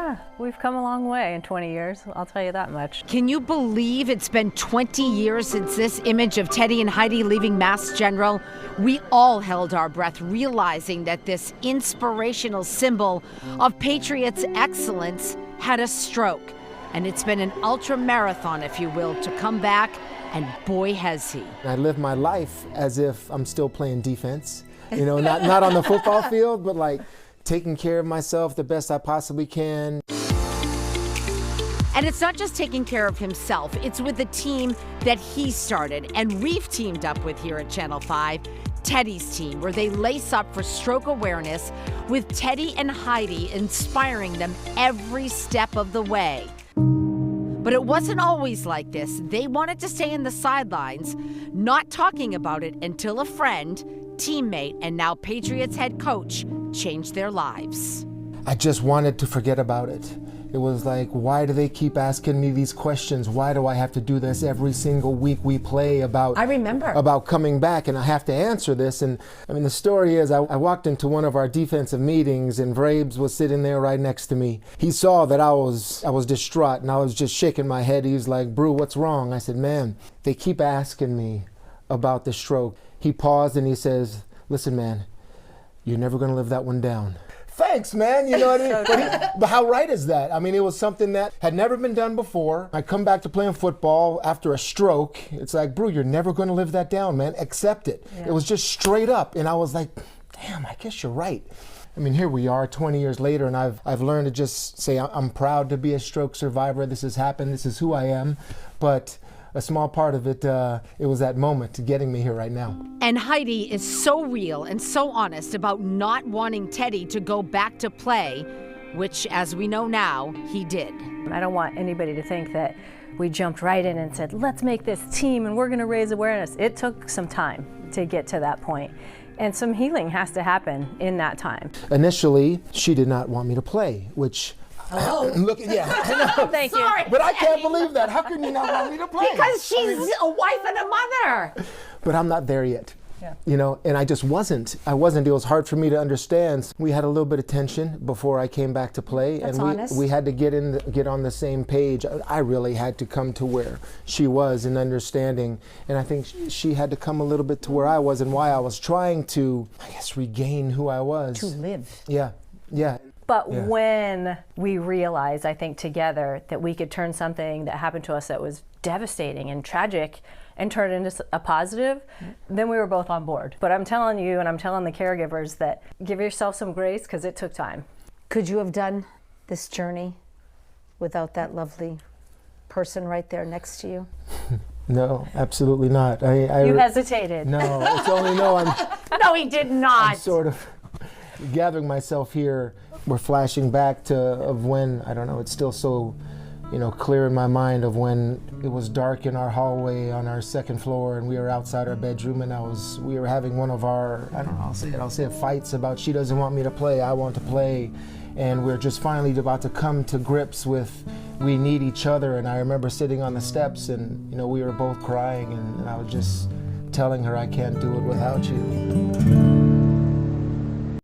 Yeah, we've come a long way in 20 years, I'll tell you that much. Can you believe it's been 20 years since this image of Teddy and Heidi leaving Mass General? We all held our breath, realizing that this inspirational symbol of Patriots' excellence had a stroke. And it's been an ultra marathon, if you will, to come back, and boy has he. I live my life as if I'm still playing defense, not on the football field, but like taking care of myself the best I possibly can. And it's not just taking care of himself, it's with the team that he started and we've teamed up with here at Channel 5, Teddy's team, where they lace up for stroke awareness with Teddy and Heidi inspiring them every step of the way. But it wasn't always like this. They wanted to stay in the sidelines, not talking about it until a friend, teammate, and now Patriots head coach changed their lives. I just wanted to forget about it. It was like, why do they keep asking me these questions? Why do I have to do this every single week we play about coming back, and I have to answer this? And I mean, the story is I walked into one of our defensive meetings and Vrabes was sitting there right next to me. He saw that I was distraught and I was just shaking my head. He was like, "Brew, what's wrong?" I said, "Man, they keep asking me about the stroke." He paused and he says, "Listen, man, you're never gonna live that one down." Thanks, man, you know what I mean? But how right is that? I mean, it was something that had never been done before. I come back to playing football after a stroke. It's like, Brew, you're never going to live that down, man. Accept it. Yeah. It was just straight up. And I was like, damn, I guess you're right. I mean, here we are 20 years later, and I've learned to just say I'm proud to be a stroke survivor. This has happened. This is who I am. But a small part of it, it was that moment to getting me here right now. And Heidi is so real and so honest about not wanting Teddy to go back to play, which, as we know now, he did. I don't want anybody to think that we jumped right in and said, let's make this team and we're going to raise awareness. It took some time to get to that point. And some healing has to happen in that time. Initially, she did not want me to play, which... Look, yeah, I know. Thank you. But I can't believe that. How can you not want me to play? Because she's a wife and a mother. But I'm not there yet. Yeah. And I just wasn't. It was hard for me to understand. We had a little bit of tension before I came back to play. That's and honest. we had to get on the same page. I really had to come to where she was in understanding. And I think she had to come a little bit to where I was and why I was trying to, I guess, regain who I was. To live. Yeah. But when we realized, I think together, that we could turn something that happened to us that was devastating and tragic and turn it into a positive, then we were both on board. But I'm telling you, and I'm telling the caregivers, that give yourself some grace because it took time. Could you have done this journey without that lovely person right there next to you? No, absolutely not. You hesitated. No, it's only no. No, he did not. I'm sort of gathering myself here. We're flashing back of when, I don't know, it's still so, clear in my mind of when it was dark in our hallway on our second floor and we were outside our bedroom and we were having one of our, I'll say it, fights about she doesn't want me to play, I want to play. And we're just finally about to come to grips with we need each other. And I remember sitting on the steps and, we were both crying and I was just telling her I can't do it without you.